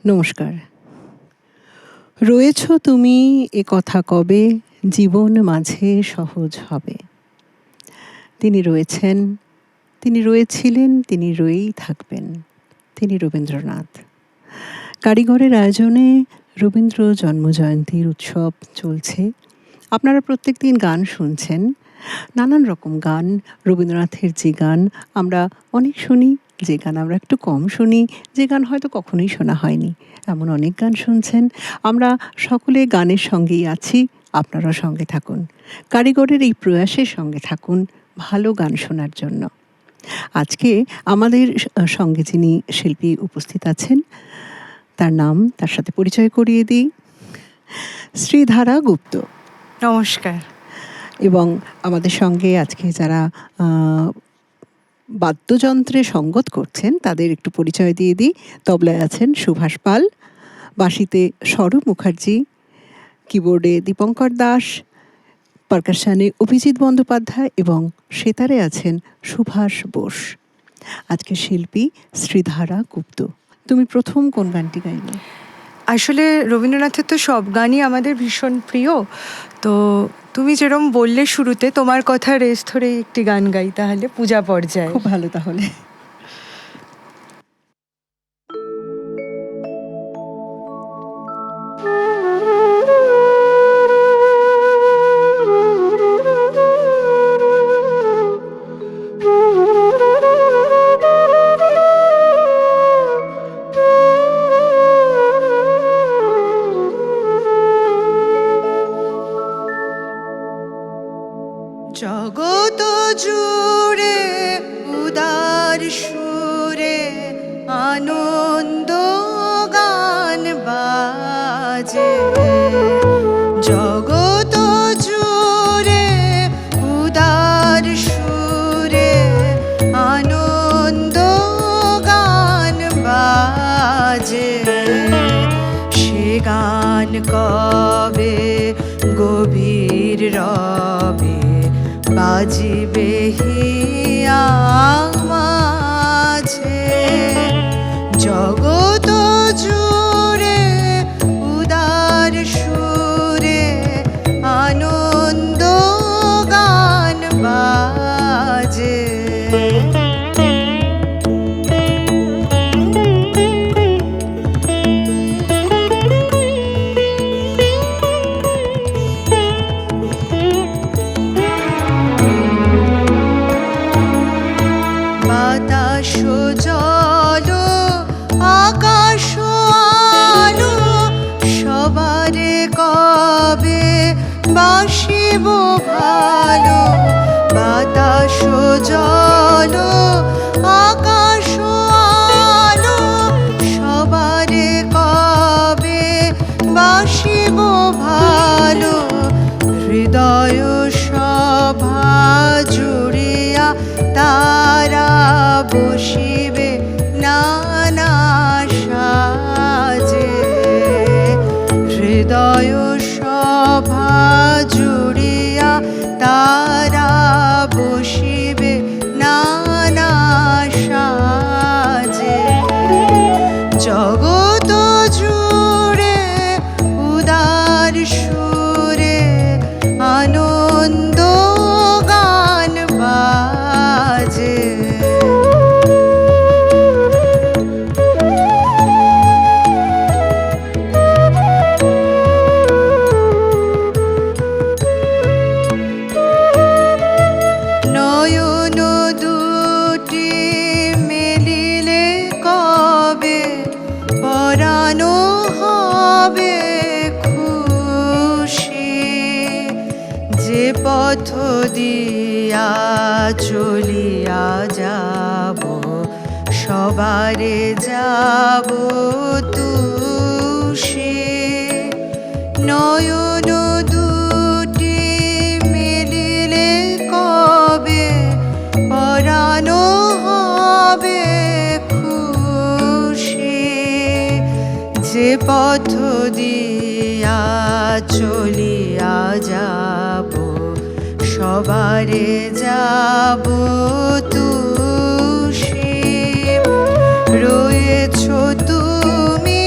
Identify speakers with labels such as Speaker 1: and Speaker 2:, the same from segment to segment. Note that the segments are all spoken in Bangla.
Speaker 1: নমস্কার। রয়েছ তুমি এ কথা কবে, জীবন মাঝে সহজ হবে। তিনি রয়েছেন, তিনি রয়েছিলেন, তিনি রয়েই থাকবেন। তিনি রবীন্দ্রনাথ। কারিগরের আয়োজনে রবীন্দ্র জন্মজয়ন্তীর উৎসব চলছে। আপনারা প্রত্যেকদিন গান শুনছেন, নানান রকম গান। রবীন্দ্রনাথের যে গান আমরা অনেক শুনি, যে গান আমরা একটু কম শুনি, যে গান হয়তো কখনোই শোনা হয়নি, এমন অনেক গান শুনছেন। আমরা সকলে গানের সঙ্গেই আছি, আপনারা সঙ্গে থাকুন। কারিগরের এই প্রয়াসের সঙ্গে থাকুন ভালো গান শোনার জন্য। আজকে আমাদের সঙ্গে যিনি শিল্পী উপস্থিত আছেন, তার নাম, তার সাথে পরিচয় করিয়ে দিই। শ্রীধারা গুপ্ত।
Speaker 2: নমস্কার।
Speaker 1: এবং আমাদের সঙ্গে আজকে যারা বাদ্যযন্ত্রে সঙ্গত করছেন তাদের একটু পরিচয় দিয়ে দিই। তবলায় আছেন সুভাষ পাল, বাঁশিতে স্বরূপ মুখার্জি, কিবোর্ডে দীপঙ্কর দাস, পারকাশনে অভিজিৎ বন্দ্যোপাধ্যায় এবং সেতারে আছেন সুভাষ বোস। আজকে শিল্পী শ্রীধারা গুপ্ত। তুমি প্রথম কোন গানটি গাইবে?
Speaker 2: আসলে রবীন্দ্রনাথের তো সব গানই আমাদের ভীষণ প্রিয়। তো তুমি যেরকম বললে শুরুতে, তোমার কথা রেস ধরে একটি গান গাই তাহলে, পূজা পর্যায়ে।
Speaker 1: খুব ভালো তাহলে।
Speaker 2: জগত জুড়ে উদার সুরে আনন্দ গান বাজে, জগত জুড়ে উদার সুরে আনন্দ গান বাজে। সে গান কবে গভীর রবে বাজিবে হিয়া মাঝে, জগত জুড়ে উদার সুরে আনন্দ গান বাজে। বাতাস জল আকাশ আলো সবারে কবে বাসিব ভালো। বাতাস জল আকাশ আলো সবারে কবে বাসিব ভালো। হৃদয় সভা জুড়িয়া তারা বসিবে নানা সাজে, হৃদয় সভা জুড়িয়া তারা বসিবে নানা সাজে। জগত জুড়ে উদার সুরে আনন্দ গান বাজে। নয়ন দুটি মেলিলে কবে পরানো হবে খুশি। যে পথ দিয়া চলিয়া যাব সবারে যাব তুষি। নয়ন দুটি মেলিলে কবে পরানো হবে খুশি। যে পথ দিয়া চলিয়া যাব সবারে যাব তুষি। রয়েছ তুমি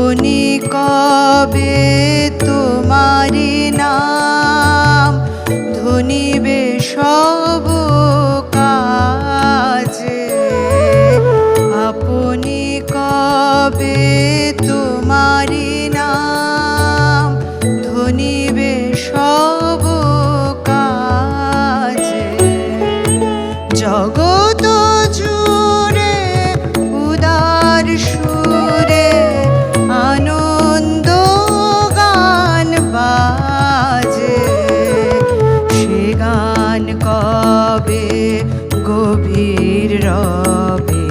Speaker 2: আপনি কবে তোমারি নাম ধনিবে সব কাজে, আপনি কবে তোমারি নাম ধনিবে সব কাজে। জগত জুড়ে উদার সুরে আনন্দ গান বাজে, সে গান কবে গভীর রবে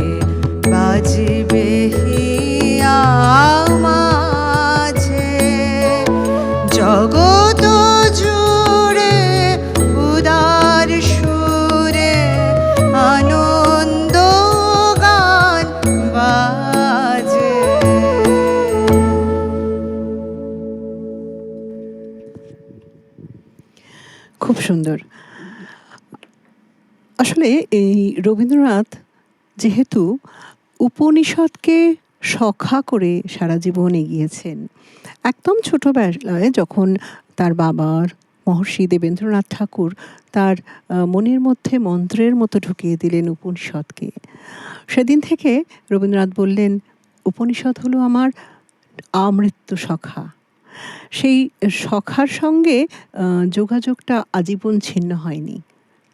Speaker 2: বাজিবে হিয়া মাঝে। জগত জুড়ে উদার সুরে আনন্দ গান বাজে।
Speaker 1: খুব সুন্দর। আসলে এই রবীন্দ্রনাথ যেহেতু উপনিষদকে সখা করে সারা জীবন এগিয়েছেন, একদম ছোটবেলায় যখন তার বাবার মহর্ষি দেবেন্দ্রনাথ ঠাকুর তার মনের মধ্যে মন্ত্রের মতো ঢুকিয়ে দিলেন উপনিষদকে, সেদিন থেকে রবীন্দ্রনাথ বললেন উপনিষদ হলো আমার আমৃত্যু সখা। সেই সখার সঙ্গে যোগাযোগটা আজীবন ছিন্ন হয়নি।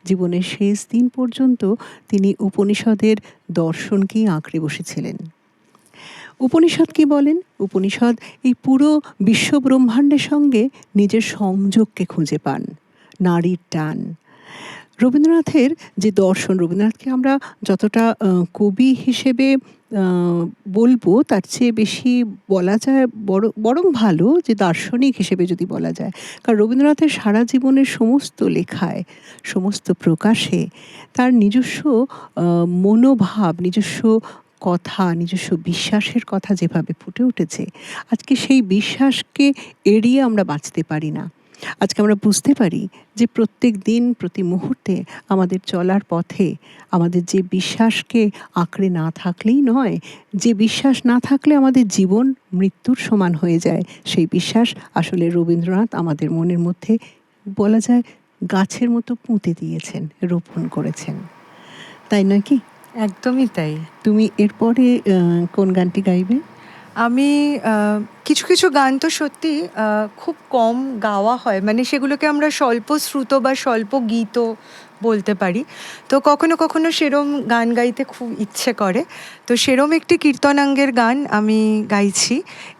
Speaker 1: জীবনের শেষ দিন পর্যন্ত তিনি উপনিষদের দর্শনকেই আঁকড়ে বসেছিলেন। উপনিষদ কি বলেন? উপনিষদ এই পুরো বিশ্বব্রহ্মাণ্ডের সঙ্গে নিজের সংযোগকে খুঁজে পান, নারীর টান। রবীন্দ্রনাথের যে দর্শন, রবীন্দ্রনাথকে আমরা যতটা কবি হিসেবে বলবো তার চেয়ে বেশি বলা যায় বরং ভালো যে দার্শনিক হিসেবে যদি বলা যায়। কারণ রবীন্দ্রনাথের সারা জীবনের সমস্ত লেখায়, সমস্ত প্রকাশে তার নিজস্ব মনোভাব, নিজস্ব কথা, নিজস্ব বিশ্বাসের কথা যেভাবে ফুটে উঠেছে, আজকে সেই বিশ্বাসকে এড়িয়ে আমরা বাঁচতে পারি না। আজকে আমরা বুঝতে পারি যে প্রত্যেক দিন প্রতি মুহূর্তে আমাদের চলার পথে আমাদের যে বিশ্বাসকে আঁকড়ে না থাকলেই নয়, যে বিশ্বাস না থাকলে আমাদের জীবন মৃত্যুর সমান হয়ে যায়, সেই বিশ্বাস আসলে রবীন্দ্রনাথ আমাদের মনের মধ্যে বলা যায় গাছের মতো পুঁতে দিয়েছেন, রোপণ করেছেন। তাই নয় কি?
Speaker 2: একদমই তাই।
Speaker 1: তুমি এরপরে কোন গানটি গাইবে?
Speaker 2: আমি কিছু কিছু গান তো সত্যি খুব কম গাওয়া হয়, মানে সেগুলোকে আমরা স্বল্প শ্রুত বা স্বল্প গীত বলতে পারি। তো কখনো কখনো সেরম গান গাইতে খুব ইচ্ছে করে, তো সেরম একটি কীর্তনাঙ্গের গান আমি গাইছি।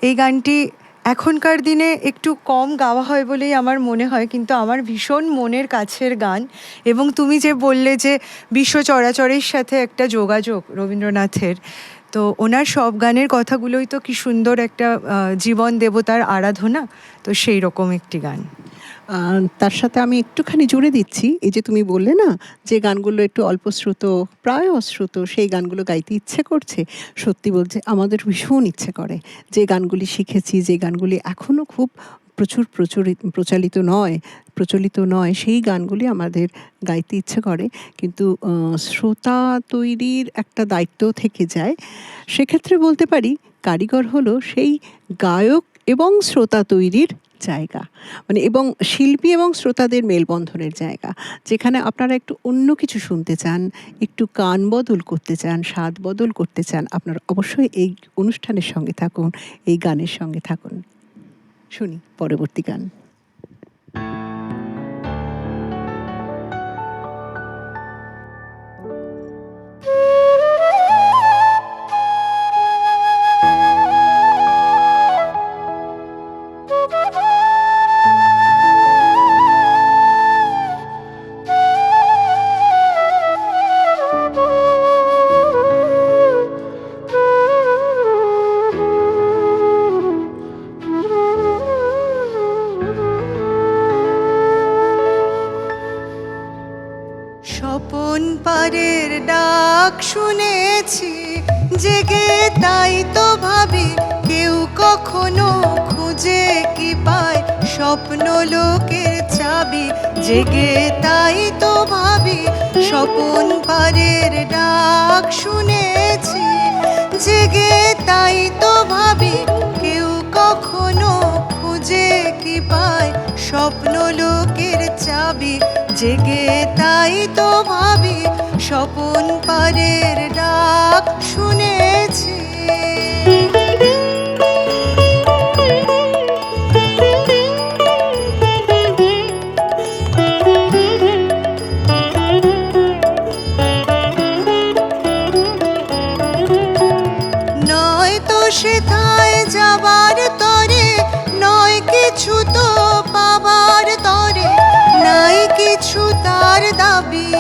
Speaker 2: এই গানটি এখনকার দিনে একটু কম গাওয়া হয় বলেই আমার মনে হয়, কিন্তু আমার ভীষণ মনের কাছের গান। এবং তুমি যে বললে যে বিশ্ব চরাচরের সাথে একটা যোগাযোগ রবীন্দ্রনাথের, তো ওনার সব গানের কথাগুলোই তো কি সুন্দর একটা জীবন দেবতার আরাধনা, তো সেই রকম একটি গান।
Speaker 1: তার সাথে আমি একটুখানি জুড়ে দিচ্ছি, এই যে তুমি বললে না যে গানগুলো একটু অল্পশ্রুত, প্রায় অশ্রুত, সেই গানগুলো গাইতে ইচ্ছে করছে। সত্যি বলছে আমাদের ভীষণ ইচ্ছে করে, যে গানগুলি শিখেছি, যে গানগুলি এখনও খুব প্রচলিত নয়, সেই গানগুলি আমাদের গাইতে ইচ্ছে করে, কিন্তু শ্রোতা তৈরির একটা দায়িত্ব থেকে যায়। সেক্ষেত্রে বলতে পারি কারিগর হলো সেই গায়ক এবং শ্রোতা তৈরির জায়গা, মানে এবং শিল্পী এবং শ্রোতাদের মেলবন্ধনের জায়গা, যেখানে আপনারা একটু অন্য কিছু শুনতে চান, একটু কান বদল করতে চান, স্বাদ বদল করতে চান, আপনারা অবশ্যই এই অনুষ্ঠানের সঙ্গে থাকুন, এই গানের সঙ্গে থাকুন। শুনি পরবর্তী গান।
Speaker 2: স্বপন পারের ডাক শুনেছি জেগে, তাই তো ভাবি কেউ কখনো খুঁজে কি পায় স্বপ্ন লোকের চাবি। জেগে তাই তো ভাবি স্বপন পারের ডাক শুনেছি, জেগে তাই তো ভাবি কেউ কখনো খুঁজে কি পায় স্বপ্ন লোকের চাবি, জেগে তাই তো ভাবি স্বপন পারের ডাক শুনেছি। সেথায় যাবার তরে নয় কিছু তো পাবার তরে, নাই কিছু তার দাবি।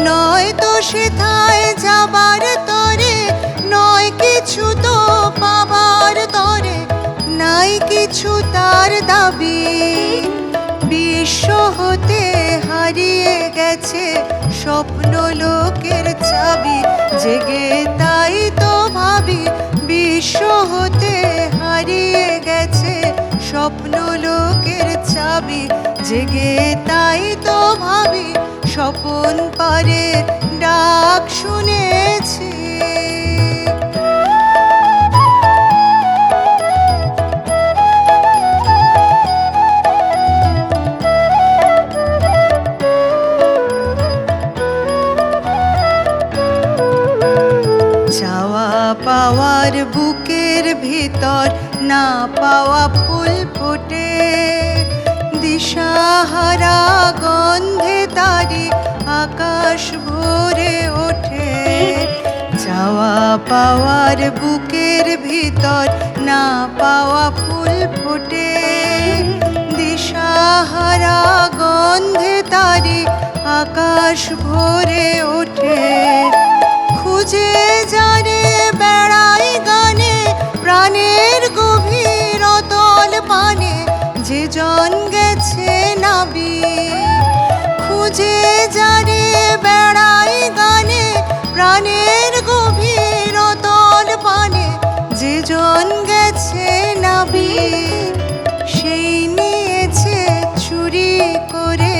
Speaker 2: নয় তো সেথায় যাবার তরে নয় কিছু তো পাবার তরে, নাই কিছু তার দাবি। বিশ্ব হতে হারিয়ে গেছে স্বপ্ন লোকের চাবি, জেগে তাই তো ভাবি বিশ্ব হতে হারিয়ে গেছে স্বপ্ন লোকের চাবি, জেগে তাই তো ভাবি স্বপন পারের ডাক শুনেছি। চাওয়া পাওয়ার বুকের ভিতর না পাওয়া ফুল ফোটে, দিশাহারা গন্ধে তারি আকাশ ভরে ওঠে। চাওয়া পাওয়ার বুকের ভিতর না পাওয়া ফুল ফোটে, দিশাহারা গন্ধে তারি আকাশ ভরে ওঠে। খুঁজে যারে বেড়াই গানে প্রাণের গভীর অতল পানে, যে জন গেছে নাবি। খুঁজে যারে বেড়াই গানে প্রাণের গভীর অতল পানে, যে জন গেছে নাবি। সেই নিয়েছে চুরি করে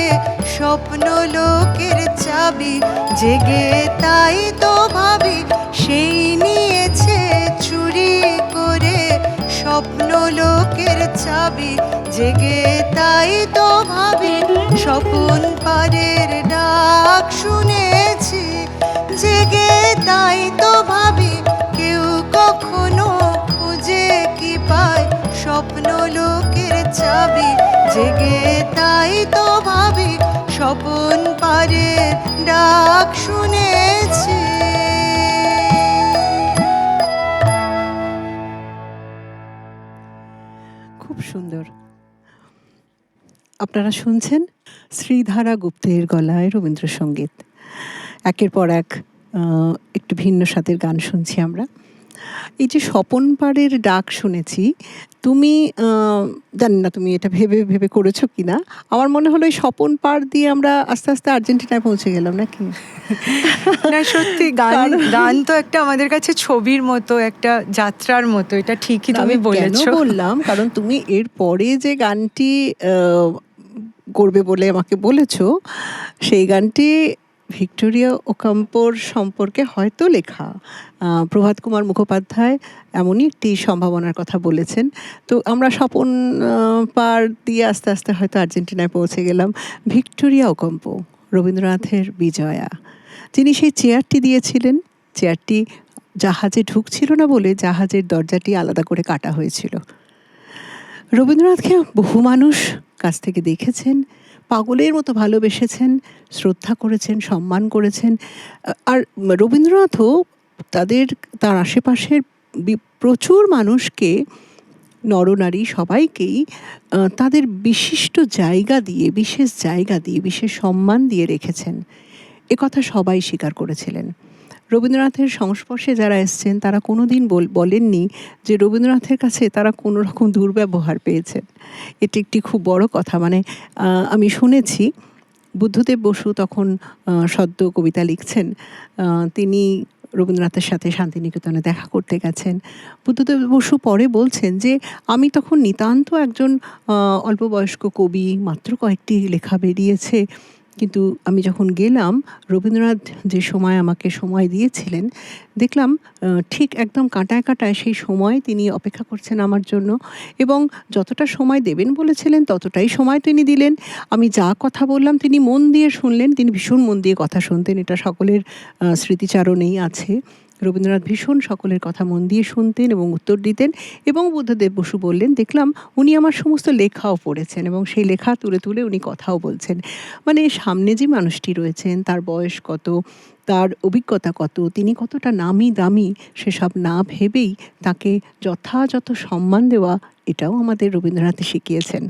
Speaker 2: স্বপ্ন লোকের চাবি, জেগে তাই তো ভাবি সেই নিয়েছে চুরি করে স্বপ্ন লোকের চাবি, জেগে তাই তো ভাবি স্বপন পারের ডাক শুনেছি। জেগে তাই তো ভাবি কেউ কখনো খুঁজে কি পায় স্বপ্ন লোকের চাবি, জেগে তাই তো ভাবি স্বপন পারের ডাক শুনেছি।
Speaker 1: খুব সুন্দর। আপনারা শুনছেন শ্রীধারা গুপ্তের গলায় রবীন্দ্রসঙ্গীত। একের পর এক একটু ভিন্ন স্বাদের গান শুনছি আমরা। এই যে স্বপন পারের ডাক শুনেছি, তুমি জানি না তুমি এটা ভেবে ভেবে করেছো কি না, আমার মনে হলো এই স্বপন পার দিয়ে আমরা আস্তে আস্তে আর্জেন্টিনায় পৌঁছে গেলাম নাকি?
Speaker 2: না সত্যি গান গান তো একটা আমাদের কাছে ছবির মতো, একটা যাত্রার মতো। এটা ঠিকই তুমি বলেছো।
Speaker 1: বললাম কারণ তুমি এর পরে যে গানটি করবে বলে আমাকে বলেছো, সেই গানটি ভিক্টোরিয়া ওকাম্পোর সম্পর্কে হয়তো লেখা। প্রভাত কুমার মুখোপাধ্যায় এমনই একটি সম্ভাবনার কথা বলেছেন। তো আমরা স্বপন পার দিয়ে আস্তে আস্তে হয়তো আর্জেন্টিনায় পৌঁছে গেলাম। ভিক্টোরিয়া ওকাম্পো, রবীন্দ্রনাথের বিজয়া, যিনি সেই চেয়ারটি দিয়েছিলেন, চেয়ারটি জাহাজে ঢুকছিল না বলে জাহাজের দরজাটি আলাদা করে কাটা হয়েছিল। রবীন্দ্রনাথকে বহু মানুষ কাছ থেকে দেখেছেন, পাগলের মতো ভালোবেসেছেন, শ্রদ্ধা করেছেন, সম্মান করেছেন। আর রবীন্দ্রনাথও তার আশেপাশের প্রচুর মানুষকে, নরনারী সবাইকেই তাদের বিশিষ্ট জায়গা দিয়ে, বিশেষ জায়গা দিয়ে, বিশেষ সম্মান দিয়ে রেখেছেন। একথা সবাই স্বীকার করেছিলেন। রবীন্দ্রনাথের সংস্পর্শে যারা এসছেন তারা কোনো দিন বলেননি যে রবীন্দ্রনাথের কাছে তারা কোনো রকম দুর্ব্যবহার পেয়েছেন। এটি একটি খুব বড় কথা। মানে আমি শুনেছি বুদ্ধদেব বসু তখন সদ্য কবিতা লিখছেন, তিনি রবীন্দ্রনাথের সাথে শান্তিনিকেতনে দেখা করতে গেছেন। বুদ্ধদেব বসু পরে বলছেন যে আমি তখন নিতান্ত একজন অল্প বয়স্ক কবি, মাত্র কয়েকটি লেখা বেরিয়েছে, কিন্তু আমি যখন গেলাম, রবীন্দ্রনাথ যে সময় আমাকে সময় দিয়েছিলেন, দেখলাম ঠিক একদম কাঁটায় কাঁটায় সেই সময় তিনি অপেক্ষা করছেন আমার জন্য, এবং যতটা সময় দেবেন বলেছিলেন ততটাই সময় তিনি দিলেন। আমি যা কথা বললাম তিনি মন দিয়ে শুনলেন। তিনি ভীষণ মন দিয়ে কথা শুনতেন, এটা সকলের স্মৃতিচারণেই আছে। রবীন্দ্রনাথ ভীষণ সকলের কথা মন দিয়ে শুনতেন এবং উত্তর দিতেন। এবং বুদ্ধদেব বসু বললেন, দেখলাম উনি আমার সমস্ত লেখাও পড়েছেন এবং সেই লেখা তুলে তুলে উনি কথাও বলছেন। মানে সামনে যে মানুষটি রয়েছেন, তার বয়স কত, তার অভিজ্ঞতা কত, তিনি কতটা নামি দামি, সেসব না ভেবেই তাকে যথাযথ সম্মান দেওয়া, এটাও আমাদের রবীন্দ্রনাথ শিখিয়েছেন।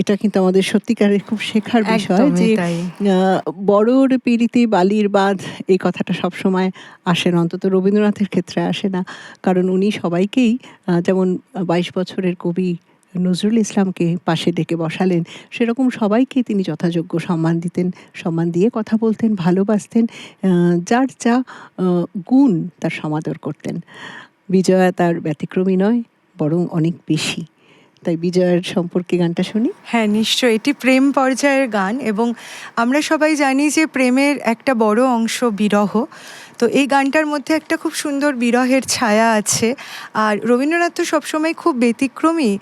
Speaker 1: এটা কিন্তু আমাদের সত্যিকারের খুব শেখার বিষয়
Speaker 2: একদমই
Speaker 1: যে
Speaker 2: তাই।
Speaker 1: বড়োর পিড়িতে বালির বাঁধ, এই কথাটা সবসময় আসে না, অন্তত রবীন্দ্রনাথের ক্ষেত্রে আসে না। কারণ উনি সবাইকেই, যেমন ২২ বছরের কবি নজরুল ইসলামকে পাশে ডেকে বসালেন, সেরকম সবাইকে তিনি যথাযোগ্য সম্মান দিতেন, সম্মান দিয়ে কথা বলতেন, ভালোবাসতেন, যার যা গুণ তার সমাদর করতেন। বিজয়া তার ব্যতিক্রমী নয়, বরং অনেক বেশি। তাই বিজয়ার সম্পর্কে গানটা শুনি।
Speaker 2: হ্যাঁ, নিশ্চয়ই। এটি প্রেম পর্যায়ের গান এবং আমরা সবাই জানি যে প্রেমের একটা বড় অংশ বিরহ। তো এই গানটার মধ্যে একটা খুব সুন্দর বিরহের ছায়া আছে। আর রবীন্দ্রনাথ তো সবসময় খুব ব্যতিক্রমী।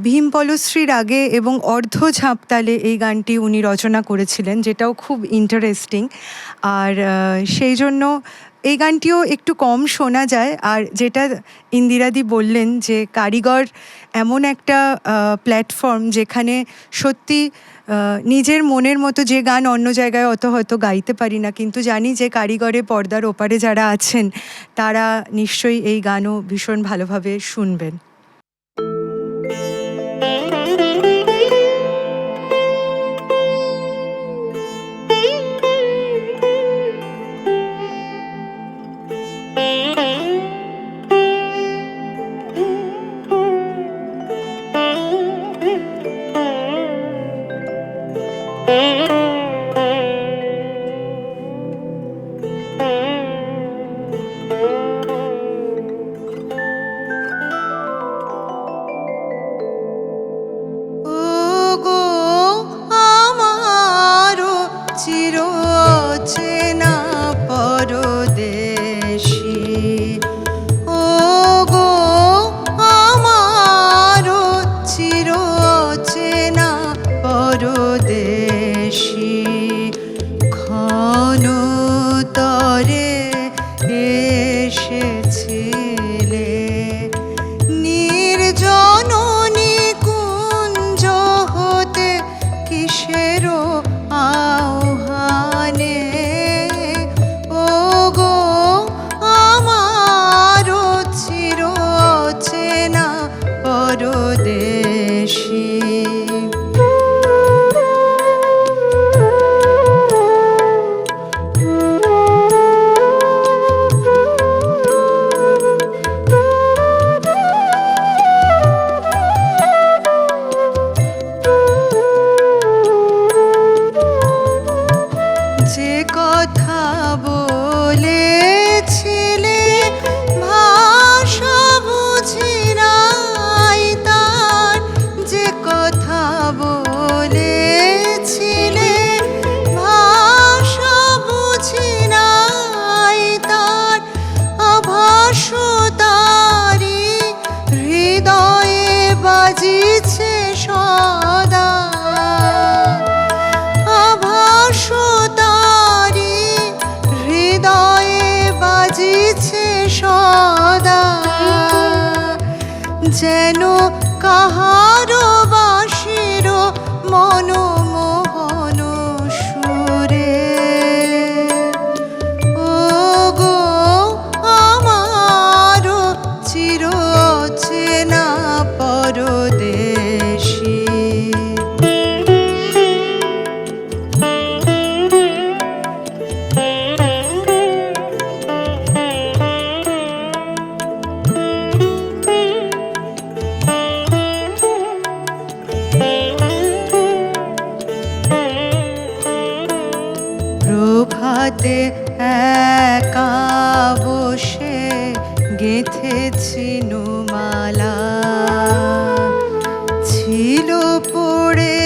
Speaker 2: ভীম পলশ্রীর আগে এবং অর্ধ ঝাঁপতালে এই গানটি উনি রচনা করেছিলেন, যেটাও খুব ইন্টারেস্টিং। আর সেই জন্য এই গানটিও একটু কম শোনা যায়। আর যেটা ইন্দিরাদি বললেন যে কারিগর এমন একটা প্ল্যাটফর্ম যেখানে সত্যি নিজের মনের মতো যে গান অন্য জায়গায় অত হয়তো গাইতে পারি না, কিন্তু জানি যে কারিগরে পর্দার ওপারে যারা আছেন তারা নিশ্চয়ই এই গানও ভীষণ ভালোভাবে শুনবেন।
Speaker 3: ওগো আমারো চিরচেনা পরদেশী, ওগো আমারো চিরচেনা পরদেশী, ঘন তরে এসেছিলে নির্জন নিকুঞ্জ হতে কিসেরো আহ্বানে, ওগো আমারো চিরচেনা পরদেশী। যে কথা বলেছিলে ভাষা বুঝি নাই তার, যে কথা বলেছিলে ভাষা বুঝি নাই তার, আভাস তারি হৃদয়ে বাজিছে সদা, আভাস তারি হৃদয়ে বাজিছে সদা, যেন কাহারো বাঁশির মনমোহন সুরে, ওগো আমারো চিরচেনা পরদেশী। প্রভাতে একা বসে গেঁথেছি মালা, ছিল পড়ে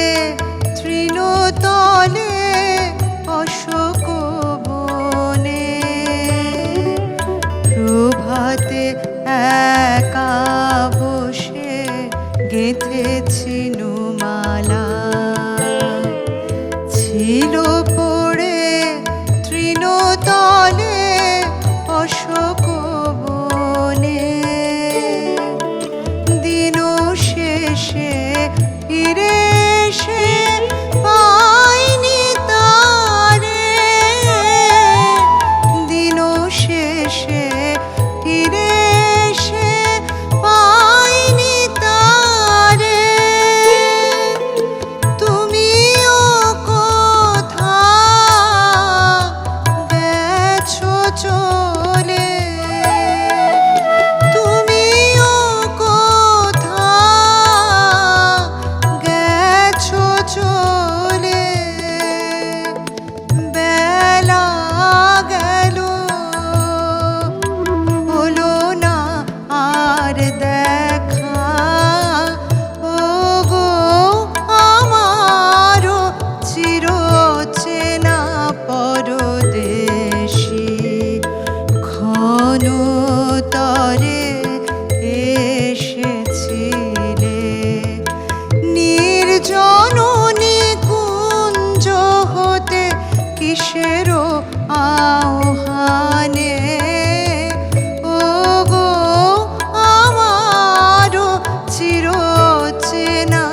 Speaker 3: তৃণতলে ছিল পড়ে তৃণতলে অশোক বনে, দিন শেষে ফিরে এসে পাইনি তারে, দিন শেষে ফিরে এসে পাইনি তারে। তুমিও কোথা গেছো চলে, তুমিও কোথা গেছো চলে, বেলা গেল হলো না আর দেখা, ওগো আমারও চিরচেনা পরদেশী, ক্ষণতরে এসেছিলে নির্জন নিকুঞ্জ হতে কিসেরও আহ্বানে, ওগো আমারও চিরচেনা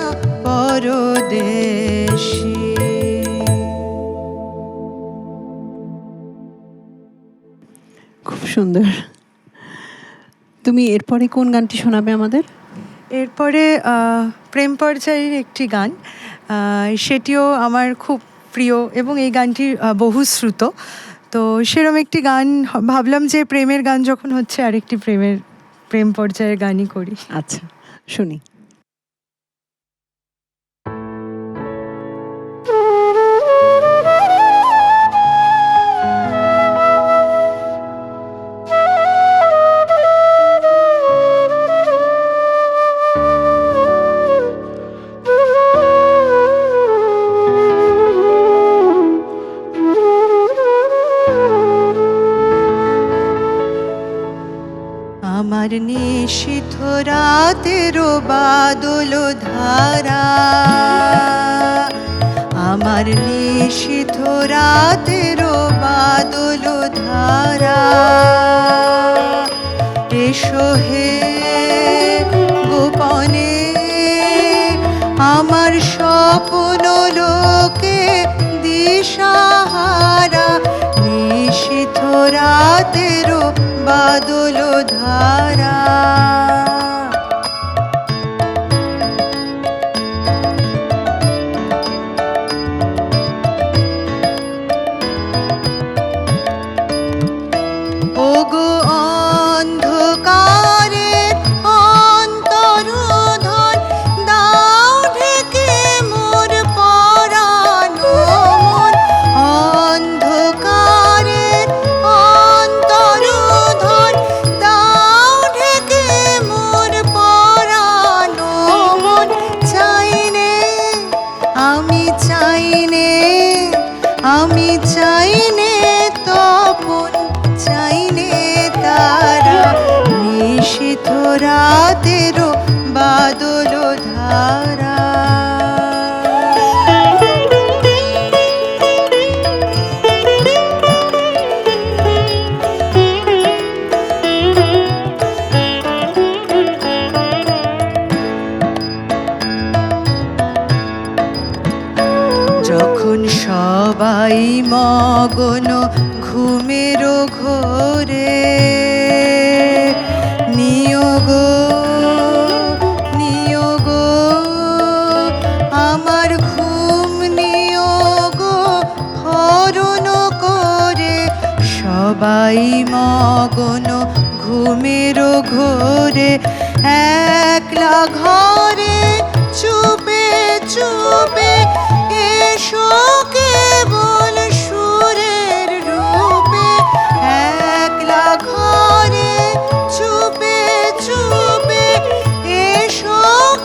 Speaker 3: পরদেশী।
Speaker 1: খুব সুন্দর। তুমি এরপরে কোন গানটি শোনাবে আমাদের?
Speaker 2: এরপরে প্রেম পর্যায়ের একটি গান, সেটিও আমার খুব প্রিয় এবং এই গানটি বহুশ্রুত। তো সেরকম একটি গান ভাবলাম যে প্রেমের গান যখন হচ্ছে আরেকটি প্রেম পর্যায়ের গানই করি।
Speaker 1: আচ্ছা, শুনি।
Speaker 3: আমার নিশীথ রাতেরও বাদল ধারা, আমার নিশীথ রাতেরও বাদল ধারা, এসো হে গোপনে আমার স্বপ্ন লোকে দিশাহারা, নিশীথ রাতেরও বাদল ধারা। ওগো অন্ধকারে অন্তরধন দাও ঢেকে মোর পরানো মন, অন্ধকারে অন্তরধন দাও ঢেকে মোর পরানো মন, চাইনে আমি চাইনে, আমি চাইনে তপন, চাইনে তারা, নিশীথ রাতেরও বাদল ধারা। যখন সবাই মগন ঘুমের ঘোরে, নিয়োগ নিয়োগ আমার ঘুম নিয়োগ হরণ করে, সবাই মগন ঘুমের ঘোরে, একলা ঘরে চুপে চুপে এসো কেবল সুরের রূপে, একলা ঘরে চুপে চুপে এসো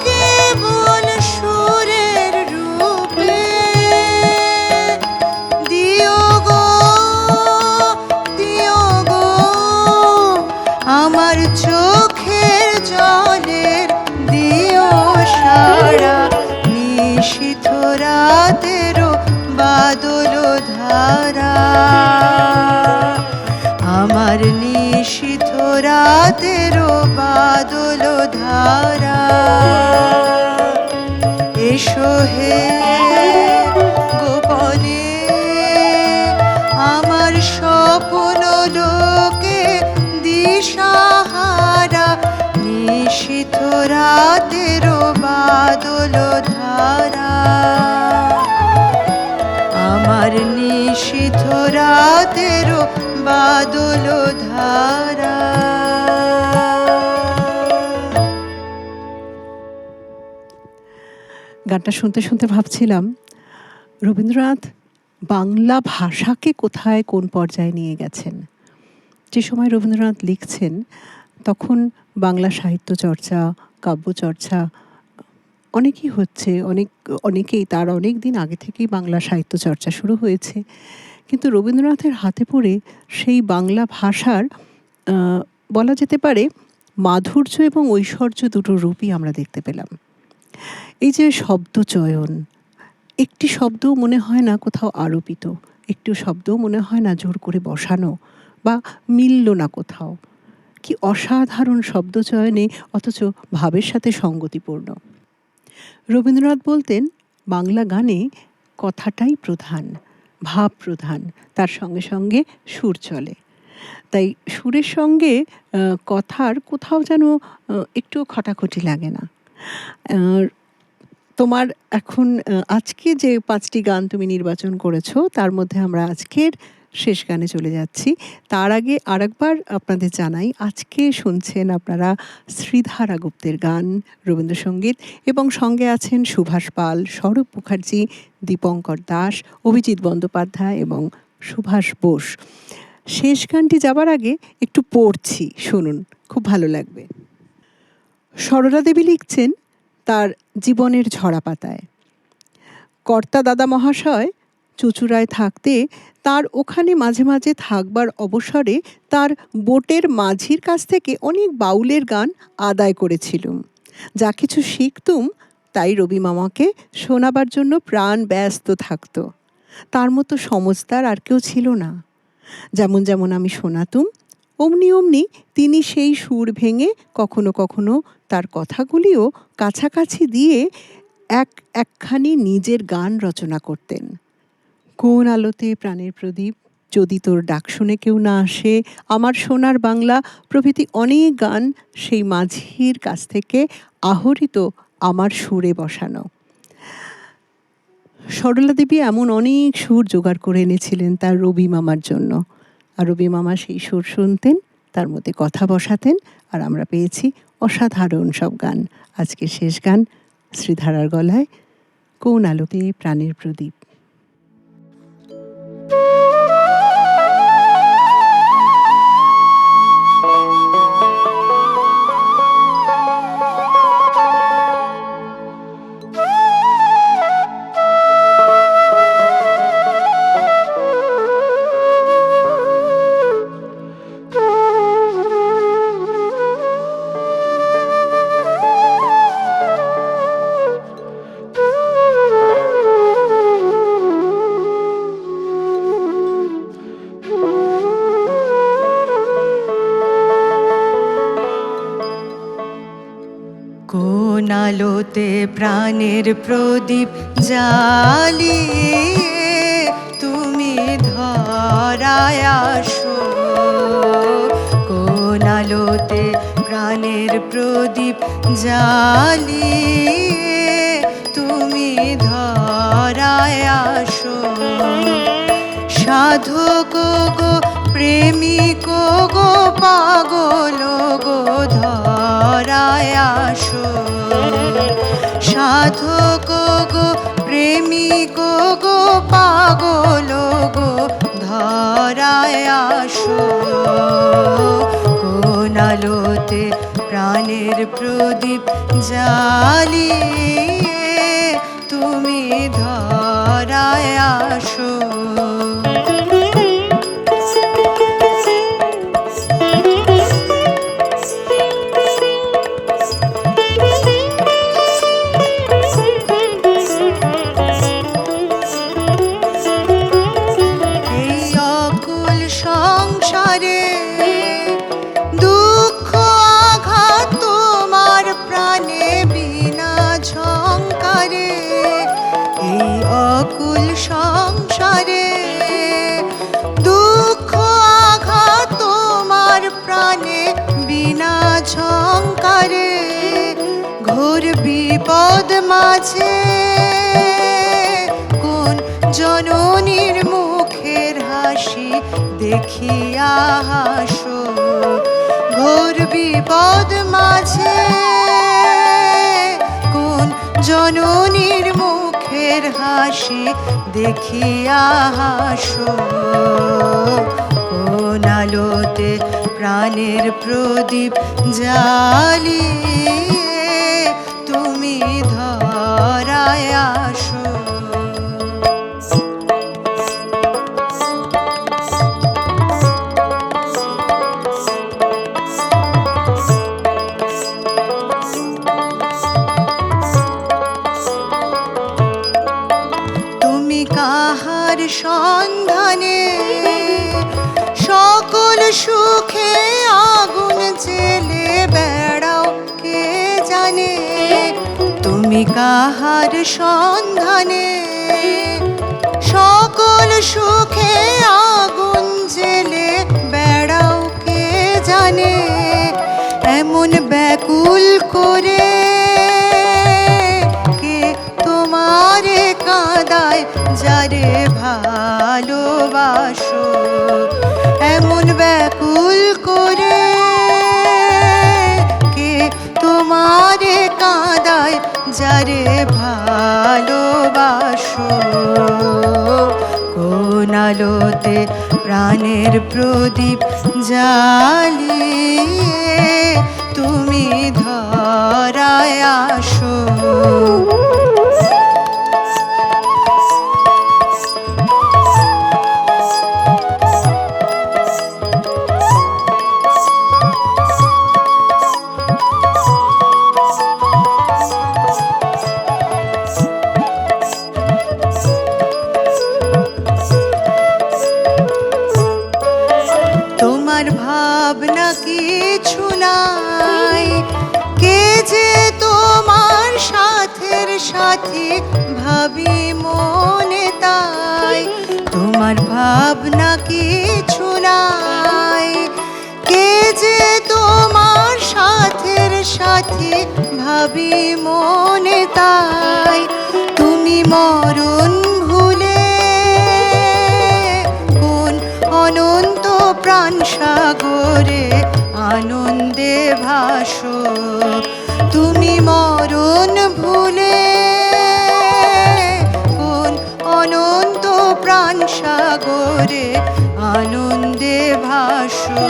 Speaker 3: কেবল সুরের রূপে, দিও গো আমার চোখের জলের দিও সারা, নিশীথ রাতেরও বাদল ধারা, আমার নিশীথ রাতেরও বাদল ধারা। এসো হে গোপনে আমার স্বপ্ন লোকে দিশাহারা, নিশীথ রাতেরও বাদল ধারা, আমার নিশীথ রাতেরও বাদল ধারা।
Speaker 1: গানটা শুনতে শুনতে ভাবছিলাম রবীন্দ্রনাথ বাংলা ভাষাকে কোথায় কোন পর্যায়ে নিয়ে গেছেন। যে সময় রবীন্দ্রনাথ লিখছেন তখন বাংলা সাহিত্য চর্চা, কাব্য চর্চা অনেকই হচ্ছে, অনেকেই তার অনেক দিন আগে থেকেই বাংলা সাহিত্য চর্চা শুরু হয়েছে। কিন্তু রবীন্দ্রনাথের হাতে পড়ে সেই বাংলা ভাষার বলা যেতে পারে মাধুর্য এবং ঐশ্বর্য দুটো রূপই আমরা দেখতে পেলাম। এই যে শব্দচয়ন, একটি শব্দও মনে হয় না কোথাও আরোপিত, একটু শব্দও মনে হয় না জোর করে বসানো বা মিলল না কোথাও। কি অসাধারণ শব্দচয়নে, অথচ ভাবের সাথে সঙ্গতিপূর্ণ। রবীন্দ্রনাথ বলতেন বাংলা গানে কথাটাই প্রধান, ভাব প্রধান, তার সঙ্গে সঙ্গে সুর চলে। তাই সুরের সঙ্গে কথার কোথাও যেন একটুও খটাখটি লাগে না। তোমার এখন আজকে যে 5টি গান তুমি নির্বাচন করেছো তার মধ্যে আমরা আজকের শেষ গানে চলে যাচ্ছি। তার আগে আরেকবার আপনাদের জানাই, আজকে শুনছেন আপনারা শ্রীধারা গুপ্তের গান, রবীন্দ্রসঙ্গীত, এবং সঙ্গে আছেন সুভাষ পাল, সৌরভ মুখার্জি, দীপঙ্কর দাস, অভিজিৎ বন্দ্যোপাধ্যায় এবং সুভাষ বোস। শেষ গানটি যাবার আগে একটু পড়ছি, শুনুন, খুব ভালো লাগবে। সরলা দেবী লিখছেন তার জীবনের ঝরা পাতায়, কর্তা দাদা মহাশয় চুঁচুড়ায় থাকতে তার ওখানে মাঝে মাঝে থাকবার অবসরে তার বোটের মাঝির কাছ থেকে অনেক বাউলের গান আদায় করেছিলুম। যা কিছু শিখতুম তাই রবি মামাকে শোনাবার জন্য প্রাণ ব্যস্ত থাকত। তার মতো সমজদার আর কেউ ছিল না। যেমন যেমন আমি শোনাতুম অমনি অমনি তিনি সেই সুর ভেঙে কখনো কখনো তার কথাগুলিও কাছাকাছি দিয়ে একখানি নিজের গান রচনা করতেন। কোন আলোতে প্রাণের প্রদীপ, যদি তোর ডাক শুনে কেউ না আসে, আমার সোনার বাংলা প্রভৃতি অনেক গান সেই মাঝির কাছ থেকে আহরিত আমার সুরে বসানো। সরলা দেবী এমন অনেক সুর জোগাড় করে এনেছিলেন তার রবি মামার জন্য, আর রবি মামা সেই সুর শুনতেন, তার মধ্যে কথা বসাতেন, আর আমরা পেয়েছি অসাধারণ সব গান। আজকে শেষ গান শ্রীধারার গলায়, কোন আলোতে প্রাণের প্রদীপ।
Speaker 3: কোন আলোতে প্রাণের প্রদীপ জ্বালিয়ে তুমি ধরায় আসো, কোন আলোতে প্রাণের প্রদীপ জ্বালিয়ে তুমি ধরায় আসো। সাধক গো প্রেমিক গো পাগল গো ধরায় আসো, সাধক গো প্রেমিক গো পাগল গো ধরায় আসো। কোন আলোতে প্রাণের প্রদীপ জ্বালিয়ে তুমি ধরায় আসো। সংসারে দুঃখ আঘাত তোমার প্রাণে বিনা ঝংকারে ঘোর বিপদ মাঝে কোন জননীর মুখের হাসি দেখিয়া হাসো ঘোর বিপদ মাঝে কোন জননীর মুখের হাসি দেখিয়া হাসো কোন আলোতে প্রাণের প্রদীপ জ্বালিয়ে তুমি ধরায় আসো। তুমি কাহার সন্ধানে সকল সুখে আগুন জেলে বেড়াও কে জানে তুমি কাহার সন্ধানে সকল সুখে আগুন জেলে বেড়াও কে জানে এমন ব্যাকুল করে কে তোমারে কাঁদায় যারে ভালোবাসো এমন ব্যাকুল করে কে তোমারে কাঁদায় যারে ভালোবাসো কোন আলোতে প্রাণের প্রদীপ জ্বালিয়ে তুমি ধরায় আসো। তোমার ভাবনা কিছু নাই কে যে তোমার সাথের সাথী ভাবি মনে তাই তোমার ভাবনা কিছু নাই কে যে তোমার সাথের সাথী ভাবি মনে তাই তুমি মরণ ভুলে কোন অনন্ত প্রাণ সাগরে আনন্দে ভাসো তুমি মরণ ভুলে কোন অনন্ত প্রাণ সাগরে আনন্দে ভাসো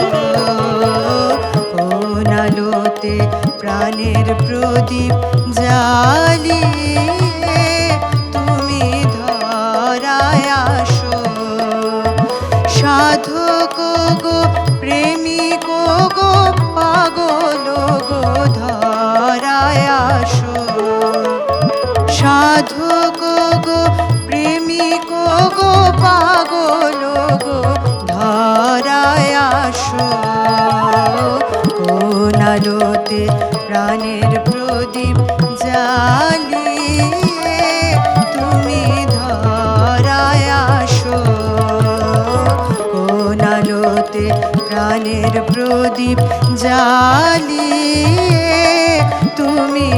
Speaker 3: কোন আলোতে প্রাণের প্রদীপ জ্বালিয়ে তুমি ধরায় আসো সাধক গো প্রেমিক গো পাগল গো ধরায় আসো সাধক গো প্রেমিক গো পাগল গো ধরায় আসো কোন আলোতে প্রাণের প্রদীপ জ্বালিয়ে তুমি ধরায় আসো কোন আলোতে প্রাণের প্রদীপ জ্বালিয়ে তুমি